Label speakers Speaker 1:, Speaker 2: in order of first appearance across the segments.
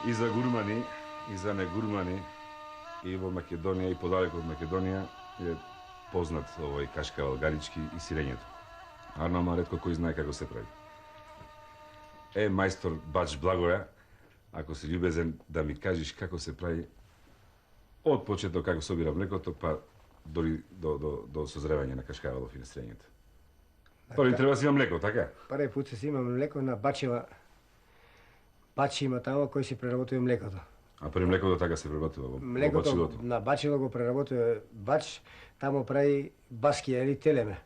Speaker 1: И за гурмани, и за негурмани, и во Македонија, и подалеку од Македонија е познат овој кашкавал галички и сирењето. Ама ретко кој знае како се прави. Мајстор Бач Благоја, ако си љубезен да ми кажеш како се прави од почеток како собира млекото, па дори до созревање на кашкавалов и на сирењето. Први треба да си има млеко, така?
Speaker 2: Први пут се има млеко на Бачева. Бачи има тамо кој си преработува млекото.
Speaker 1: А први млекото така се преработува во
Speaker 2: Млекото на Бачева го преработува Бач, тамо прави баскија или телеме.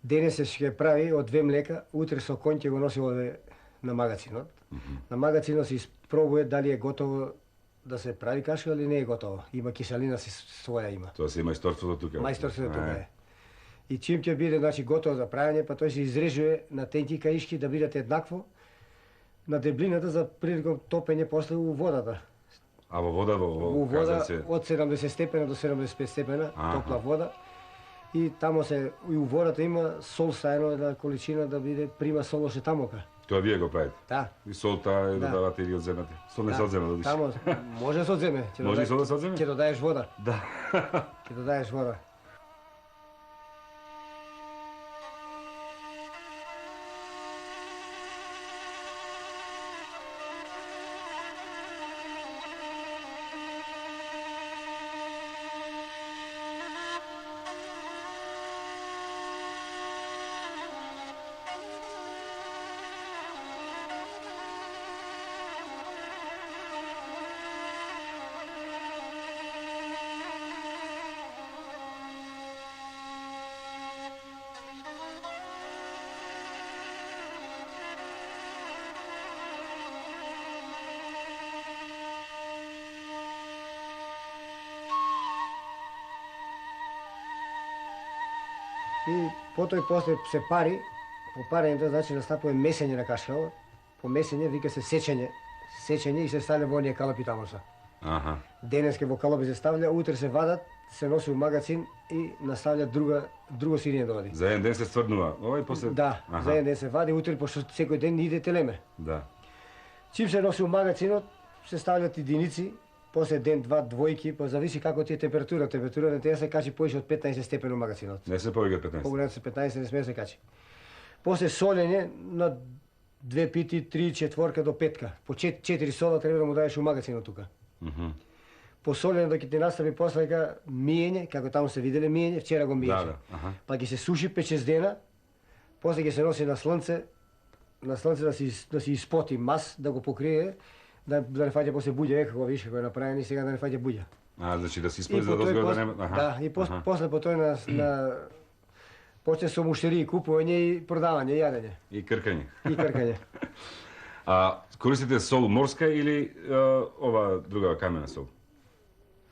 Speaker 2: Денес се ќе прави од две млека, утре со конј ќе го носи овде на магацинот. На магацинот се испробува дали е готово да се прави кашка или не е готово. Има киселина си своја има.
Speaker 1: Тоа се мајсторството тука.
Speaker 2: Мајсторството тука е. И чим ќе биде значи готово за правење, па тој се изрежува на тенки каишки да бидат еднакво на деблината за приликом топење после у водата.
Speaker 1: А во вода
Speaker 2: во вода од 70 степена до 75 степена топла вода. И тамо се и у водата има сол стајано една количина да биде прима сол още тамока.
Speaker 1: Тоа вие го правите?
Speaker 2: Да.
Speaker 1: И солта е додавате или одземате? Сол не се одзема да диши.
Speaker 2: Тамо може да се одземе.
Speaker 1: Може и сол да се одземе?
Speaker 2: Ќе додаеш вода.
Speaker 1: Да.
Speaker 2: Ќе додаеш вода. И потоа после се пари, по парењето значи настапува месење на кашкавот. По месење вика се сечење, сечење и се ставлja во оние калапи тамоса.
Speaker 1: Аха.
Speaker 2: Денеска во калапи се ставлja, утре се вадат, се носи у магацин и наставлja друго сирење да оди.
Speaker 1: За еден ден се стврднува. Овој после
Speaker 2: Да, за еден ден се вади, утре пошто секој ден иде телеме.
Speaker 1: Да.
Speaker 2: Чим се носи у магацинот, се ставljат единици, после ден, два, двојки, па зависи како ти е температура. Температура не треба се качи поише од 15 степени у магацинот.
Speaker 1: Не се повеќе од 15.
Speaker 2: Поголем се 15 не смее се качи. После солење на 2 пити, 3, 4 до 5. По 4 сола треба да му даеш у магацинот тука. По солење докато ти настави после дека миење, како таму се виделе миење, вчера го миеше.
Speaker 1: Да.
Speaker 2: Па ќе се суши 5-6 дена, после ќе се носи на слънце да си испоти мас, да го покрие, да не фаќа после буѓа, како виж како е направено и сега да не фаќа буѓа.
Speaker 1: Значи да се испоти за дозгора да нема.
Speaker 2: Да, и после по тој на почне со муштерии, купување и продавање, и јадење.
Speaker 1: И кркање.
Speaker 2: И кркање.
Speaker 1: А користите сол морска или ова друга камена сол?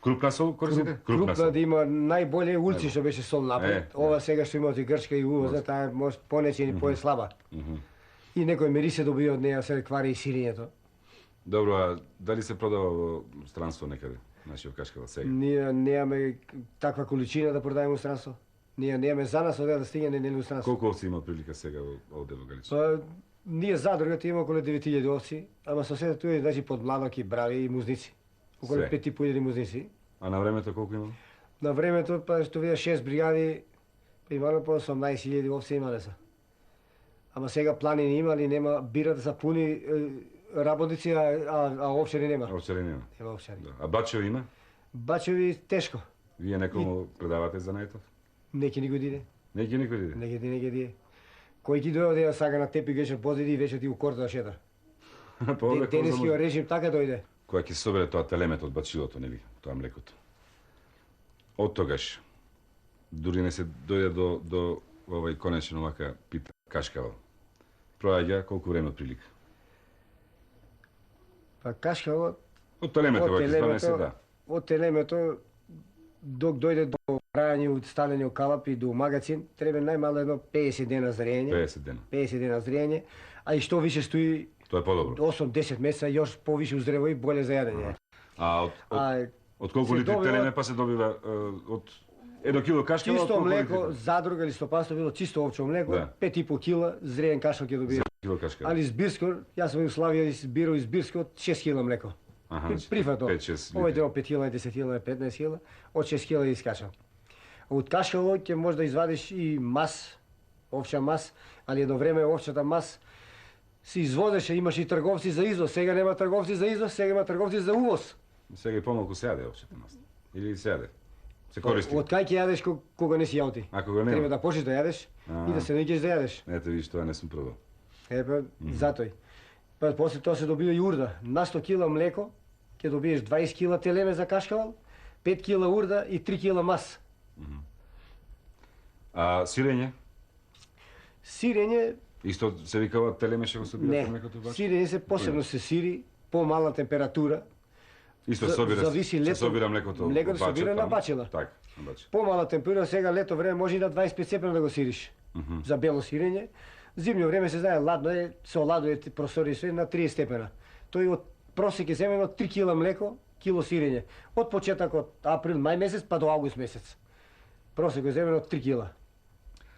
Speaker 1: Крупна сол користите?
Speaker 2: Крупна да има најболе улци што беше сол напред. Ова сега што има од Грчка и увоза, таа е може понече и поеслаба. И некој мирисе добија од неја, се квари и сирењето.
Speaker 1: Добро, а дали се продава во странство некаде? Нашиот кашкавал сега?
Speaker 2: Ние немаме таква количина да продаваме во странство. Ние немаме за нас одеа да стигне нели во странство.
Speaker 1: Колку овци има прилика сега овде во Галичи?
Speaker 2: Па ние задрогата има околу 9000 овци, ама со сета тоа е значи под младоки, брави и музници. Околу 5500 музници.
Speaker 1: А на времето колку има?
Speaker 2: На времето па што вие 6 бригади имало по 18000 овци имале се. Ама сега планини имали, нема бира да се пуни работници, а овчари нема.
Speaker 1: Овчари нема.
Speaker 2: Нема овчари.
Speaker 1: Да. А бачеви има?
Speaker 2: Бачеви тешко.
Speaker 1: Вие некому предавате за најтов?
Speaker 2: Неќе ни го диде.
Speaker 1: Неќе никој диде?
Speaker 2: Неќе диде. Кој ќе дојде да сага на тепи геше позади и веќе ти у корта да шета. Денески режим така дојде.
Speaker 1: Кога ќе се собере тоа телемето од бачилото, нели, тоа млекото. Од тогаш дури не се дојде до овој конечен овака пита кашкавал. Проаѓа колку време прилика?
Speaker 2: Па кашкавал
Speaker 1: од телемето вака се да.
Speaker 2: Од телемето док дојде до прајање од ставање у калап и до магацин, треба најмало едно 50 дена зрење.
Speaker 1: 50 дена.
Speaker 2: 50 дена зрење, а и што више стои
Speaker 1: тоа е подобро.
Speaker 2: 8-10 месеца још повише узрево и боле за јадење.
Speaker 1: А од колку литри телеме па се добива од 1 кило кашкавал?
Speaker 2: Чисто млеко, задруга или стопанство било чисто овчо млеко, 5,5 кила зреен кашкавал ќе добива.
Speaker 1: Кило кашкавал.
Speaker 2: Али збирско, јас сум во Југославија избирал избирско од 6 кг млеко.
Speaker 1: Аха,
Speaker 2: Прифатно.
Speaker 1: 5-6
Speaker 2: Овој
Speaker 1: литри.
Speaker 2: дел 5 кг, 10 кг, 15 кг, од 6 кг искачам. Од кашкавал ќе можеш да извадиш и мас, овча мас, али едно време овчата мас се извозеше, имаше и трговци за изvoz, сега нема трговци за изvoz, сега има трговци за увоз.
Speaker 1: Сега и помалку се јаде општо масло. Или се јаде? Се користи?
Speaker 2: Од кај ќе јадеш кога не си јао ти?
Speaker 1: Ако го нема.
Speaker 2: Треба да почнеш да јадеш и да се најдеш да јадеш.
Speaker 1: Ете виж, тоа не сум пробал.
Speaker 2: Па, затој. Па после тоа се добива и урда. На 100 кг млеко ќе добиеш 20 кг телеме за кашкавал, 5 кг урда и 3 кг мас.
Speaker 1: А сирење?
Speaker 2: Сирење
Speaker 1: Исто се викава телеме што го собира
Speaker 2: не.
Speaker 1: млекото баш?
Speaker 2: Сирење се посебно се сири, помала температура.
Speaker 1: Исто собира,
Speaker 2: зависи лето.
Speaker 1: се собира млекото.
Speaker 2: Млекото
Speaker 1: од бача
Speaker 2: собира на
Speaker 1: таму.
Speaker 2: бачела.
Speaker 1: Така, на бача.
Speaker 2: Помала температура, сега лето време може и на 25 степена да го сириш. За бело сирење. Зимно време се знае ладно е, се оладува простори све на 30 степена. Тој од просек е земено 3 кг млеко, кило сирење. Од почеток од април, мај месец па до август месец. Просек е земено 3 кг.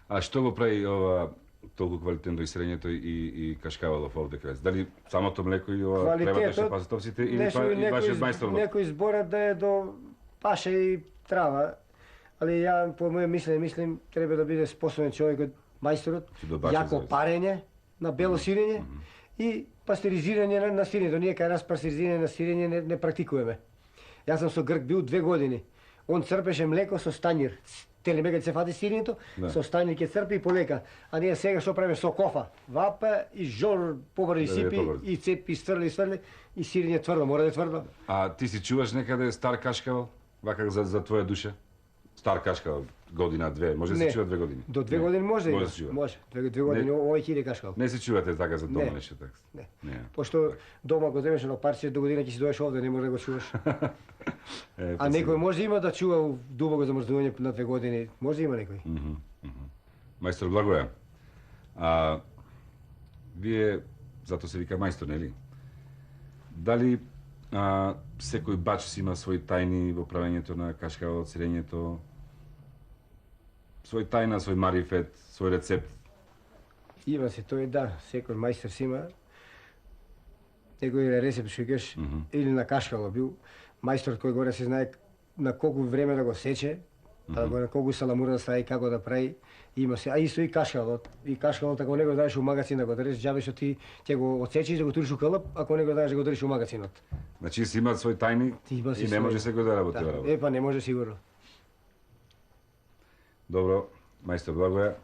Speaker 1: А што го прави ова толку квалитетно и сирењето и кашкавалов овде кај вас? Дали самото млеко и ова требате што пазат овците или па и вашиот мајстор?
Speaker 2: Некои зборат да е до паша и трава, али ја по моје мислим треба да биде способен човекот, мајсторот, јако парење на бело сирење и пастеризирање на сирењето. Ние кај нас пастеризирање на сирење не практикуваме. Јас сум со грк бил 2 години. Он црпеше млеко со станјир. Телеме кога се фати сирењето, со станјир ќе црпи и полека. А ние сега што правиме со кофа? Вапа и жор побрзи сипи и цепи сврли и сирење тврдо, мора да е тврдо.
Speaker 1: А ти си чуваш некаде стар кашкавал? Вака за твоја душа? Стар кашкавал, година, две, може да се чува 2 години?
Speaker 2: До 2 години може да има.
Speaker 1: Може да се чува.
Speaker 2: Може. 2 години овој ќе кашкал.
Speaker 1: Не се чувате така за дома нешто така?
Speaker 2: Не. Пошто дома го земеш на парче, до година ќе си доеш овде, не може да го чуваш. А некој може да има да чува дубоко замрзнување на 2 години. Може да има некој.
Speaker 1: Мајстор Благоја, а вие, зато се вика мајстор, нели? Дали секој бач си има своји тајни во правењето на кашкавал, сирењето, свој тајна, свој марифет, свој рецепт?
Speaker 2: Има се тој, да, секој мајстор си има некој рецепт што кажеш, или на кашкавал бил, мајсторот кој горе се знае на колку време да го сече, па на колку саламура да стави, како да прави, има се, а исто и кашкавалот. И кашкавалот ако не го даеш у магазин да го држиш, џабе што ти ќе го отсечеш да го туриш у калап, ако не го даеш да го држиш у магазинот.
Speaker 1: Значи си имаат свој тајни и не може секој да работи во работа.
Speaker 2: Па не може сигурно.
Speaker 1: Добро, мајстор Благоја,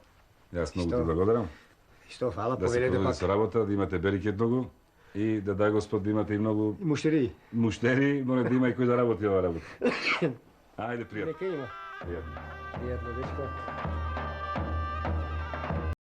Speaker 1: јас многу ти благодарам.
Speaker 2: Што, фала,
Speaker 1: да се
Speaker 2: повелете
Speaker 1: продолжи
Speaker 2: пак.
Speaker 1: со работа, да имате берикет многу и да дај Господ да имате и многу
Speaker 2: Муштери.
Speaker 1: муштери, но да има и кој да работи ова работа. Ајде, пријатно.
Speaker 2: Нека има.
Speaker 1: Пријатно.
Speaker 2: Пријатно, дечко.